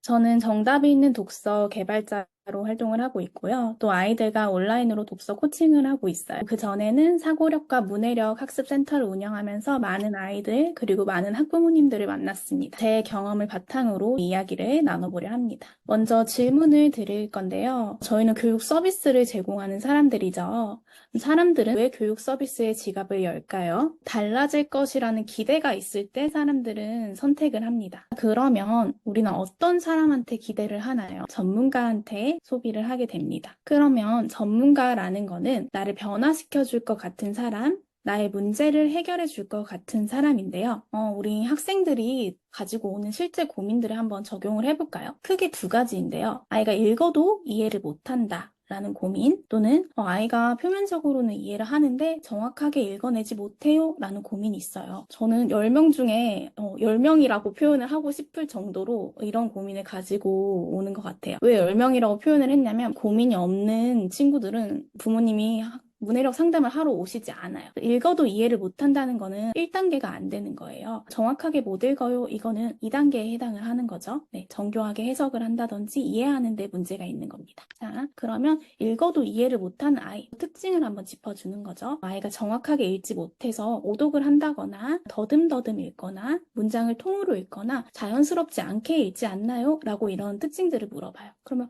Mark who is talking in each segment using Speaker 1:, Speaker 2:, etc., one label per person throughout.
Speaker 1: 저는 정답이 있는 독서 개발자로 활동을 하고 있고요. 또 아이들과 온라인으로 독서 코칭을 하고 있어요. 그 전에는 사고력과 문해력 학습센터를 운영하면서 많은 아이들 그리고 많은 학부모님들을 만났습니다. 제 경험을 바탕으로 이야기를 나눠보려 합니다. 먼저 질문을 드릴 건데요. 저희는 교육 서비스를 제공하는 사람들이죠. 사람들은 왜 교육 서비스에 지갑을 열까요? 달라질 것이라는 기대가 있을 때 사람들은 선택을 합니다. 그러면 우리는 어떤 사람한테 기대를 하나요? 전문가한테 소비를 하게 됩니다. 그러면 전문가라는 거는 나를 변화시켜 줄 것 같은 사람, 나의 문제를 해결해 줄 것 같은 사람인데요. 우리 학생들이 가지고 오는 실제 고민들을 한번 적용을 해볼까요? 크게 두 가지인데요. 아이가 읽어도 이해를 못한다. 라는 고민 또는 아이가 표면적으로는 이해를 하는데 정확하게 읽어내지 못해요 라는 고민이 있어요. 저는 10명 중에 10명이라고 표현을 하고 싶을 정도로 이런 고민을 가지고 오는 것 같아요. 왜 10명이라고 표현을 했냐면 고민이 없는 친구들은 부모님이 문해력 상담을 하러 오시지 않아요. 읽어도 이해를 못한다는 거는 1단계가 안 되는 거예요. 정확하게 못 읽어요. 이거는 2단계에 해당을 하는 거죠. 네, 정교하게 해석을 한다든지 이해하는 데 문제가 있는 겁니다. 자, 그러면 읽어도 이해를 못하는 아이 특징을 한번 짚어주는 거죠. 아이가 정확하게 읽지 못해서 오독을 한다거나 더듬더듬 읽거나 문장을 통으로 읽거나 자연스럽지 않게 읽지 않나요? 라고 이런 특징들을 물어봐요. 그러면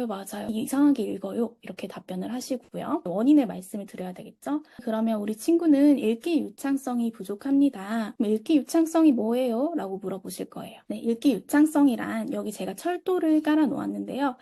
Speaker 1: 맞아요. 이상하게 읽어요. 이렇게 답변을 하시고요. 원인을 말씀을 드려야 되겠죠? 그러면 우리 친구는 읽기 유창성이 부족합니다. 그럼 읽기 유창성이 뭐예요? 라고 물어보실 거예요. 네, 읽기 유창성이란 여기 제가 철도를 깔아 놓았는데요.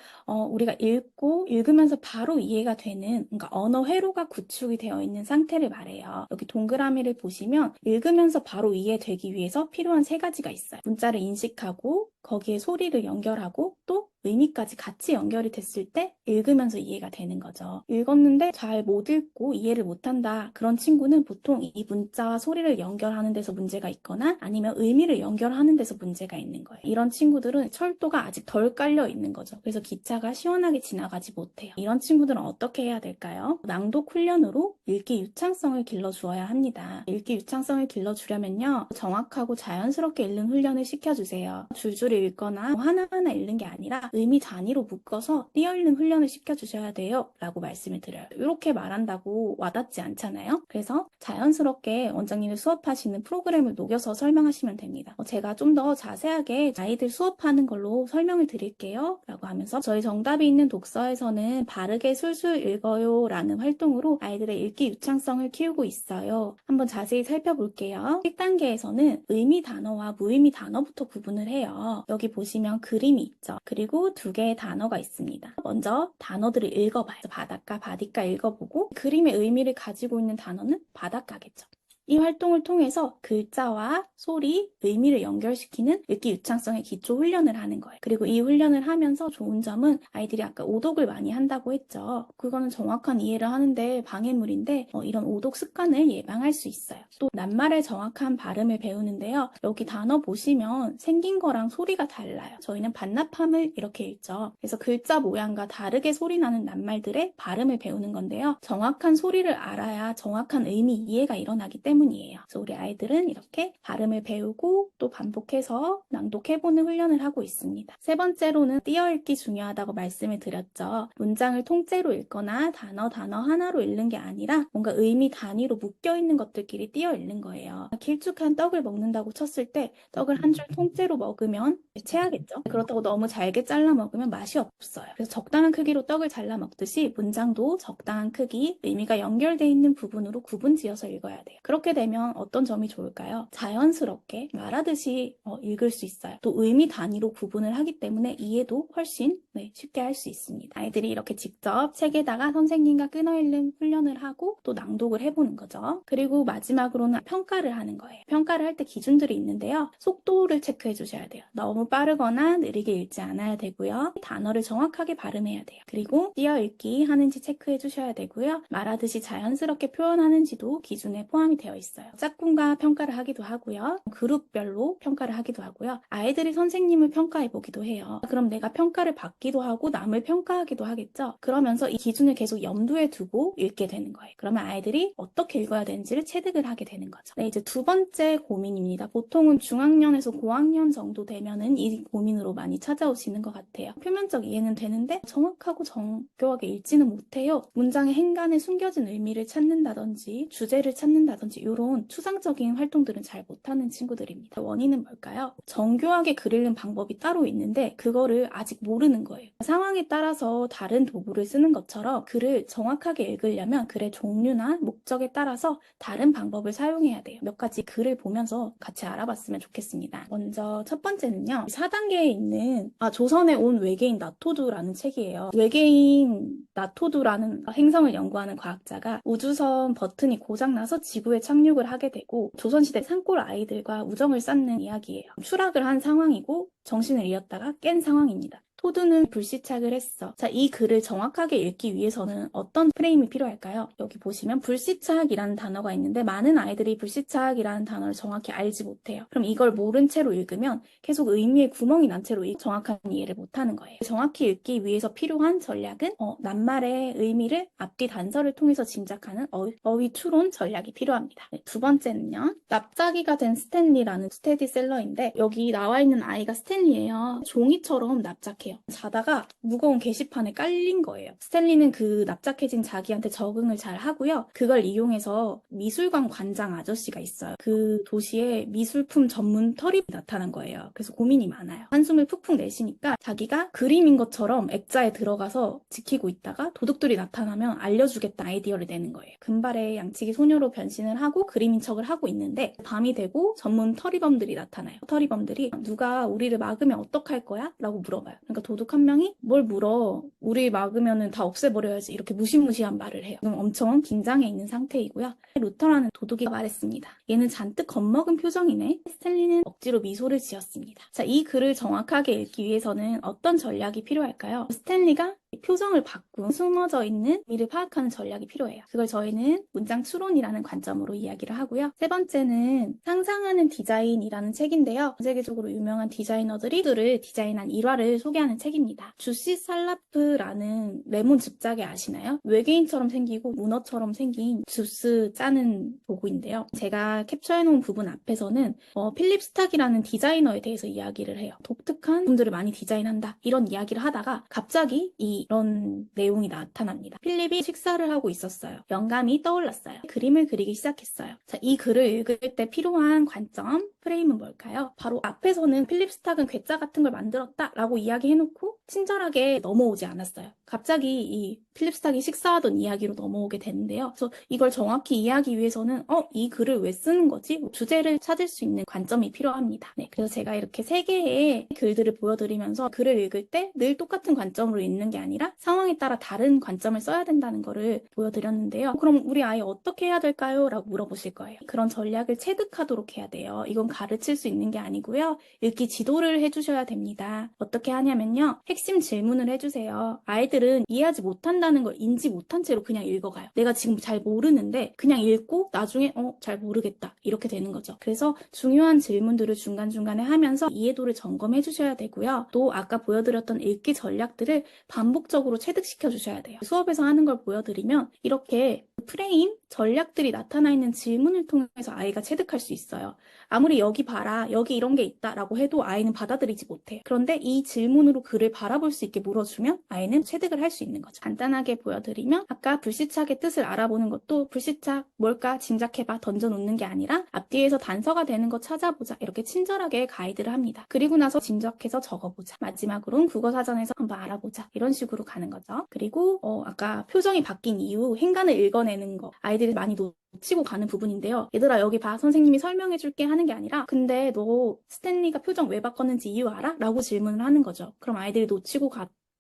Speaker 1: 우리가 읽고 읽으면서 바로 이해가 되는 그러니까 언어 회로가 구축이 되어 있는 상태를 말해요. 여기 동그라미를 보시면 읽으면서 바로 이해되기 위해서 필요한 세 가지가 있어요. 문자를 인식하고 거기에 소리를 연결하고 또 의미까지 같이 연결이 됐을 때 읽으면서 이해가 되는 거죠. 읽었는데 잘 못 읽고 이해를 못한다. 그런 친구는 보통 이 문자와 소리를 연결하는 데서 문제가 있거나 아니면 의미를 연결하는 데서 문제가 있는 거예요. 이런 친구들은 철도가 아직 덜 깔려 있는 거죠. 그래서 기차가 시원하게 지나가지 못해요. 이런 친구들은 어떻게 해야 될까요? 낭독 훈련으로 읽기 유창성을 길러주어야 합니다. 읽기 유창성을 길러주려면요. 정확하고 자연스럽게 읽는 훈련을 시켜주세요. 줄줄이 읽거나 하나하나 읽는 게 아니라 의미 단위로 묶어서 띄어읽는 훈련을 시켜주셔야 돼요. 라고 말씀을 드려요. 이렇게 말한다고 와닿지 않잖아요. 그래서 자연스럽게 원장님이 수업하시는 프로그램을 녹여서 설명하시면 됩니다. 제가 좀 더 자세하게 아이들 수업하는 걸로 설명을 드릴게요. 라고 하면서 저희 정답이 있는 독서에서는 바르게 술술 읽어요 라는 활동으로 아이들의 읽기 유창성을 키우고 있어요. 한번 자세히 살펴볼게요. 1단계에서는 의미 단어와 무의미 단어부터 구분을 해요. 여기 보시면 그림이 있죠. 그리고 두 개의 단어가 있습니다. 먼저 단어들을 읽어봐요. 바닷가, 바디가 읽어보고 그림의 의미를 가지고 있는 단어는 바닷가겠죠. 이 활동을 통해서 글자와 소리, 의미를 연결시키는 읽기 유창성의 기초 훈련을 하는 거예요. 그리고 이 훈련을 하면서 좋은 점은 아이들이 아까 오독을 많이 한다고 했죠. 그거는 정확한 이해를 하는데 방해물인데 이런 오독 습관을 예방할 수 있어요. 또 낱말의 정확한 발음을 배우는데요. 여기 단어 보시면 생긴 거랑 소리가 달라요. 저희는 반납함을 이렇게 읽죠. 그래서 글자 모양과 다르게 소리 나는 낱말들의 발음을 배우는 건데요. 정확한 소리를 알아야 정확한 의미 이해가 일어나기 때문이에요. 그래서 우리 아이들은 이렇게 발음을 배우고 또 반복해서 낭독해보는 훈련을 하고 있습니다. 세 번째로는 띄어읽기 중요하다고 말씀을 드렸죠. 문장을 통째로 읽거나 단어 하나로 읽는 게 아니라 뭔가 의미 단위로 묶여있는 것들끼리 띄어 읽는 거예요. 길쭉한 떡을 먹는다고 쳤을 때 떡을 한 줄 통째로 먹으면 체하겠죠. 그렇다고 너무 잘게 잘라 먹으면 맛이 없어요. 그래서 적당한 크기로 떡을 잘라 먹듯이 문장도 적당한 크기, 의미가 연결되어 있는 부분으로 구분 지어서 읽어야 돼요. 그렇게 되면 어떤 점이 좋을까요? 자연스럽게 말하듯이 읽을 수 있어요. 또 의미 단위로 구분을 하기 때문에 이해도 훨씬 쉽게 할 수 있습니다. 아이들이 이렇게 직접 책에다가 선생님과 끊어읽는 훈련을 하고 또 낭독을 해보는 거죠. 그리고 마지막으로는 평가를 하는 거예요. 평가를 할 때 기준들이 있는데요. 속도를 체크해 주셔야 돼요. 너무 빠르거나 느리게 읽지 않아야 되고요. 단어를 정확하게 발음해야 돼요. 그리고 띄어읽기 하는지 체크해 주셔야 되고요. 말하듯이 자연스럽게 표현하는지도 기준에 포함이 되어 되어 있어요. 짝꿍과 평가를 하기도 하고요. 그룹별로 평가를 하기도 하고요. 아이들이 선생님을 평가해 보기도 해요. 그럼 내가 평가를 받기도 하고 남을 평가하기도 하겠죠. 그러면서 이 기준을 계속 염두에 두고 읽게 되는 거예요. 그러면 아이들이 어떻게 읽어야 되는지를 체득을 하게 되는 거죠. 네, 이제 두 번째 고민입니다. 보통은 중학년에서 고학년 정도 되면은 이 고민으로 많이 찾아오시는 것 같아요. 표면적 이해는 되는데 정확하고 정교하게 읽지는 못해요. 문장의 행간에 숨겨진 의미를 찾는다든지 주제를 찾는다든지 이런 추상적인 활동들은 잘 못하는 친구들입니다. 원인은 뭘까요? 정교하게 글 읽는 방법이 따로 있는데 그거를 아직 모르는 거예요. 상황에 따라서 다른 도구를 쓰는 것처럼 글을 정확하게 읽으려면 글의 종류나 목적에 따라서 다른 방법을 사용해야 돼요. 몇 가지 글을 보면서 같이 알아봤으면 좋겠습니다. 먼저 첫 번째는요. 4단계에 있는 조선에 온 외계인 나토두라는 책이에요. 외계인 나토두라는 행성을 연구하는 과학자가 우주선 버튼이 고장나서 지구에 착륙을 하게 되고 조선시대 산골 아이들과 우정을 쌓는 이야기예요. 추락을 한 상황이고 정신을 잃었다가 깬 상황입니다. 토두는 불시착을 했어. 자, 이 글을 정확하게 읽기 위해서는 어떤 프레임이 필요할까요? 여기 보시면 불시착이라는 단어가 있는데 많은 아이들이 불시착이라는 단어를 정확히 알지 못해요. 그럼 이걸 모른 채로 읽으면 계속 의미에 구멍이 난 채로 정확한 이해를 못하는 거예요. 정확히 읽기 위해서 필요한 전략은 낱말의 의미를 앞뒤 단서를 통해서 짐작하는 어휘 추론 전략이 필요합니다. 네, 두 번째는요. 납작이가 된 스탠리라는 스테디셀러인데 여기 나와 있는 아이가 스탠리예요. 종이처럼 납작해요. 자다가 무거운 게시판에 깔린 거예요. 스탠리는 그 납작해진 자기한테 적응을 잘 하고요. 그걸 이용해서 미술관 관장 아저씨가 있어요. 그 도시에 미술품 전문 터립이 나타난 거예요. 그래서 고민이 많아요. 한숨을 푹푹 내쉬니까 자기가 그림인 것처럼 액자에 들어가서 지키고 있다가 도둑들이 나타나면 알려주겠다 아이디어를 내는 거예요. 금발의 양치기 소녀로 변신을 하고 그림인 척을 하고 있는데 밤이 되고 전문 터리범들이 나타나요. 터리범들이 누가 우리를 막으면 어떡할 거야? 라고 물어봐요. 그러니까 도둑 한 명이 뭘 물어? 우리 막으면은 다 없애버려야지. 이렇게 무시무시한 말을 해요. 지금 엄청 긴장해 있는 상태이고요. 루터라는 도둑이 말했습니다. 얘는 잔뜩 겁먹은 표정이네. 스탠리는 억지로 미소를 지었습니다. 자, 이 글을 정확하게 읽기 위해서는 어떤 전략이 필요할까요? 스탠리가 표정을 바꾼 숨어져 있는 의미를 파악하는 전략이 필요해요. 그걸 저희는 문장 추론이라는 관점으로 이야기를 하고요. 세 번째는 상상하는 디자인이라는 책인데요. 세계적으로 유명한 디자이너들이 들을 디자인한 일화를 소개하는 책입니다. 주시 살라프라는 레몬 즙작에 아시나요? 외계인처럼 생기고 문어처럼 생긴 주스 짜는 도구인데요. 제가 캡처해놓은 부분 앞에서는 필립 스탁이라는 디자이너에 대해서 이야기를 해요. 독특한 분들을 많이 디자인한다. 이런 이야기를 하다가 갑자기 이런 내용이 나타납니다. 필립이 식사를 하고 있었어요. 영감이 떠올랐어요. 그림을 그리기 시작했어요. 자, 이 글을 읽을 때 필요한 관점, 프레임은 뭘까요? 바로 앞에서는 필립 스탁은 괴짜 같은 걸 만들었다라고 이야기해놓고 친절하게 넘어오지 않았어요. 갑자기 이 필립 스탁이 식사하던 이야기로 넘어오게 되는데요. 그래서 이걸 정확히 이해하기 위해서는 이 글을 왜 쓰는 거지? 주제를 찾을 수 있는 관점이 필요합니다. 네, 그래서 제가 이렇게 세 개의 글들을 보여드리면서 글을 읽을 때 늘 똑같은 관점으로 읽는 게 아니라 상황에 따라 다른 관점을 써야 된다는 거를 보여드렸는데요. 그럼 우리 아이 어떻게 해야 될까요? 라고 물어보실 거예요. 그런 전략을 체득하도록 해야 돼요. 이건 가르칠 수 있는 게 아니고요. 읽기 지도를 해주셔야 됩니다. 어떻게 하냐면요. 핵심 질문을 해주세요. 아이들은 이해하지 못한다는 걸 인지 못한 채로 그냥 읽어가요. 내가 지금 잘 모르는데 그냥 읽고 나중에 잘 모르겠다. 이렇게 되는 거죠. 그래서 중요한 질문들을 중간중간에 하면서 이해도를 점검해 주셔야 되고요. 또 아까 보여드렸던 읽기 전략들을 반복적으로 체득시켜 주셔야 돼요. 수업에서 하는 걸 보여드리면 이렇게 프레임, 전략들이 나타나 있는 질문을 통해서 아이가 체득할 수 있어요. 아무리 여기 봐라, 여기 이런 게 있다 라고 해도 아이는 받아들이지 못해요. 그런데 이 질문으로 글을 바라볼 수 있게 물어주면 아이는 체득을 할 수 있는 거죠. 간단하게 보여드리면 아까 불시착의 뜻을 알아보는 것도 불시착 뭘까 짐작해봐 던져놓는 게 아니라 앞뒤에서 단서가 되는 거 찾아보자 이렇게 친절하게 가이드를 합니다. 그리고 나서 짐작해서 적어보자. 마지막으로는 국어사전에서 한번 알아보자. 이런 식으로 가는 거죠. 그리고 아까 표정이 바뀐 이후 행간을 읽어내는 거 아이들이 많이 놓치고 가는 부분인데요. 얘들아 여기 봐 선생님이 설명해 줄게 하는 게 아니라 근데 너 스탠리가 표정 왜 바꿨는지 이유 알아? 라고 질문을 하는 거죠. 그럼 아이들이 놓치고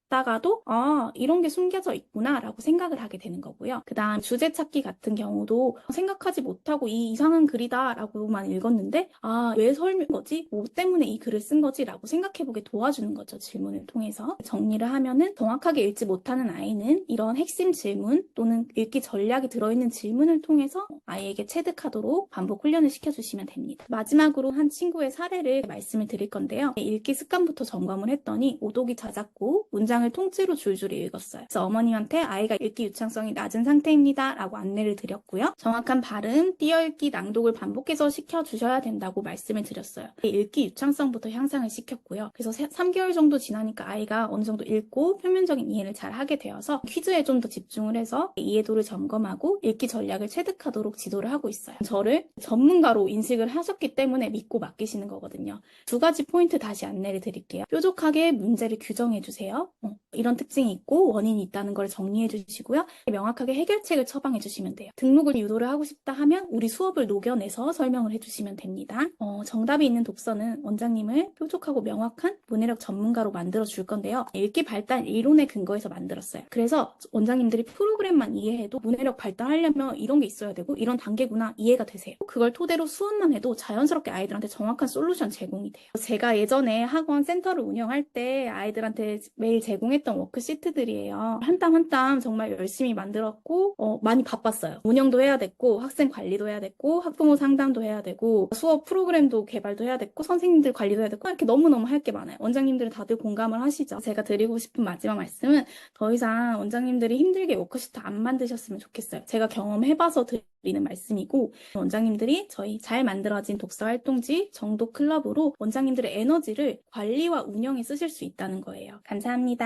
Speaker 1: 다가도 이런 게 숨겨져 있구나라고 생각을 하게 되는 거고요. 그다음 주제 찾기 같은 경우도 생각하지 못하고 이 이상한 글이다라고만 읽었는데 왜 설명 거지? 뭐 때문에 이 글을 쓴 거지라고 생각해보게 도와주는 거죠. 질문을 통해서. 정리를 하면은 정확하게 읽지 못하는 아이는 이런 핵심 질문 또는 읽기 전략이 들어있는 질문을 통해서 아이에게 체득하도록 반복 훈련을 시켜주시면 됩니다. 마지막으로 한 친구의 사례를 말씀을 드릴 건데요. 읽기 습관부터 점검을 했더니 오독이 잦았고 문장을 통째로 줄줄이 읽었어요. 그래서 어머님한테 아이가 읽기 유창성이 낮은 상태입니다 라고 안내를 드렸고요. 정확한 발음, 띄어읽기, 낭독을 반복해서 시켜주셔야 된다고 말씀을 드렸어요. 읽기 유창성부터 향상을 시켰고요. 그래서 3개월 정도 지나니까 아이가 어느 정도 읽고 표면적인 이해를 잘 하게 되어서 퀴즈에 좀 더 집중을 해서 이해도를 점검하고 읽기 전략을 체득하도록 지도를 하고 있어요. 저를 전문가로 인식을 하셨기 때문에 믿고 맡기시는 거거든요. 두 가지 포인트 다시 안내를 드릴게요. 뾰족하게 문제를 규정해 주세요. 이런 특징이 있고 원인이 있다는 걸 정리해 주시고요. 명확하게 해결책을 처방해 주시면 돼요. 등록을 유도를 하고 싶다 하면 우리 수업을 녹여내서 설명을 해 주시면 됩니다. 정답이 있는 독서는 원장님을 뾰족하고 명확한 문해력 전문가로 만들어 줄 건데요. 읽기 발달 이론에 근거해서 만들었어요. 그래서 원장님들이 프로그램만 이해해도 문해력 발달하려면 이런 게 있어야 되고 이런 단계구나 이해가 되세요. 그걸 토대로 수업만 해도 자연스럽게 아이들한테 정확한 솔루션 제공이 돼요. 제가 예전에 학원 센터를 운영할 때 아이들한테 매일 제공했던 워크시트들이에요. 한 땀 한 땀 정말 열심히 만들었고 많이 바빴어요. 운영도 해야 됐고 학생 관리도 해야 됐고 학부모 상담도 해야 되고 수업 프로그램도 개발도 해야 됐고 선생님들 관리도 해야 됐고 이렇게 너무너무 할 게 많아요. 원장님들은 다들 공감을 하시죠? 제가 드리고 싶은 마지막 말씀은 더 이상 원장님들이 힘들게 워크시트 안 만드셨으면 좋겠어요. 제가 경험해봐서 드리는 말씀이고 원장님들이 저희 잘 만들어진 독서 활동지 정독 클럽으로 원장님들의 에너지를 관리와 운영에 쓰실 수 있다는 거예요. 감사합니다.